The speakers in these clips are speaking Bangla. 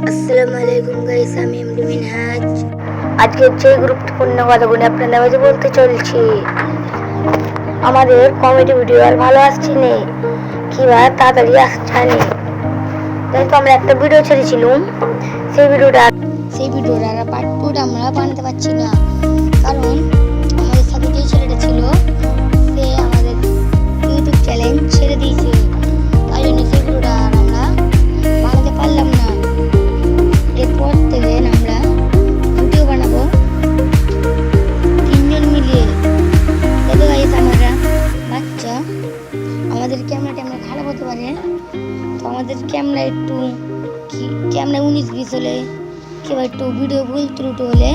আসসালামু আলাইকুম গাইস, আমি এমডি মিনহাজ। আজকে যে গুরুত্বপূর্ণ কথাগুলো আপনাদের মাঝে বলতে চলছি। আমাদের কমেডি ভিডিও আর ভালো আসছে না, কিংবা তাড়াতাড়ি আসছে না। যেহেতু আমরা একটা ভিডিও ছেড়েছিলাম, সেই ভিডিওটার পার্ট 2 আমরা বানাতে পারছি না, কারণ আমাদের সাথে যে ছেলেটা ছিল সে আমাদের ইউটিউব চ্যানেল ছেড়ে দিয়েছে। তাই জন্য সেই ভিডিওটা আর আমরা বানাতে পারলাম না। এরপর থেকে আমরা ভিডিও বানাবো তিনজন মিলিয়ে। দেখো গাইস, আমরা বাচ্চা, আমাদের ক্যামেরা খারাপ হতে পারে, তো আমাদের ক্যামেরা একটু ক্যামেরা 19-20 হলে কিংবা একটু ভিডিও ভুল ত্রুটি হলে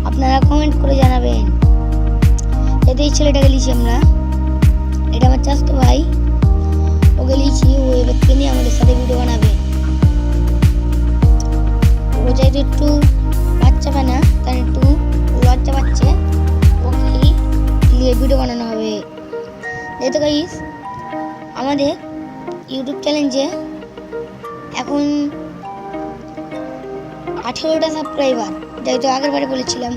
আপনারা কমেন্ট করে জানাবেন। এতে এই ছেলেটাকে লিখি আমরা, এটা আমার চাচাতো ভাই, ওকে লিখি, ও এবার থেকে আমাদের সাথে ভিডিও বানাবে। ও যেহেতু একটু বাচ্চা পায় না, তার একটু লজ্জা পাচ্ছে, ওকে নিয়ে ভিডিও বানানো হবে। যেহেতু গাইস আমাদের ইউটিউব চ্যানেলে এখন 18টা সাবস্ক্রাইবার, যেহেতু আগের বারে বলেছিলাম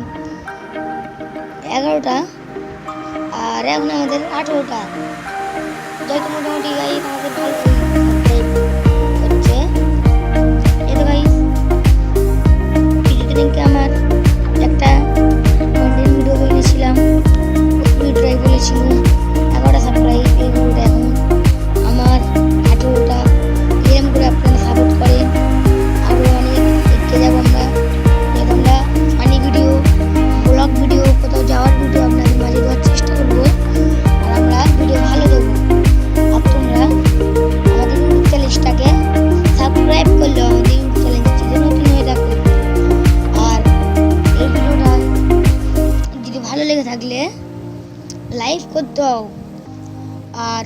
11টা, আর এখন আমাদের 18টা। যেহেতু মোটামুটি গাইস আমাদের ভালো হচ্ছে। এটা গাইস কিছুদিনকে আমার একটা কন্টেন্ট ভিডিও বানিয়েছিলাম, ভিডিওটাই বলেছিলাম 11টা সাবস্ক্রাইব, এই ভিডিওটা এখন আমার 18টা। এরকম করে আপনারা সাপোর্ট করেন, আরও অনেক এগিয়ে যাবো আমরা। আমরা ফানি ভিডিও, ব্লগ ভিডিও, কোথাও যাওয়ার ভিডিও আপনাদের মাঝে দেওয়ার চেষ্টা করবো, আর আমরা ভিডিও ভালো দেবো। আর তোমরা আমাদের ইউটিউব চ্যানেলটাকে সাবস্ক্রাইব করলে আমাদের ইউটিউব চ্যানেলটি নতুন হয়ে থাকো। আর এই ভিডিওটা যদি ভালো লেগে থাকলে লাইক করে দাও। আর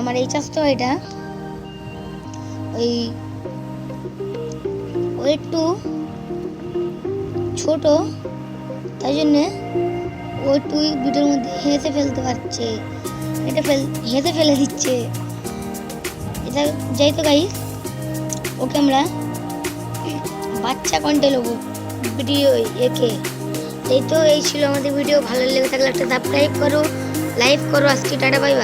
আমার এই চাষটা এটা ওই একটু ছোট, তাই জন্যে ও একটু ভিডিওর মধ্যে হেসে ফেলতে পারছে, হেসে ফেলে দিচ্ছে। এটা যেহেতু গাইস ওকে আমরা বাচ্চা কন্টেন্ট নেবো ভিডিও একে। যেহেতু এই ছিল আমাদের ভিডিও, ভালো লেগে থাকলে একটা সাবস্ক্রাইব করো, লাইক করো। আজকে টাটা, বাই বাই।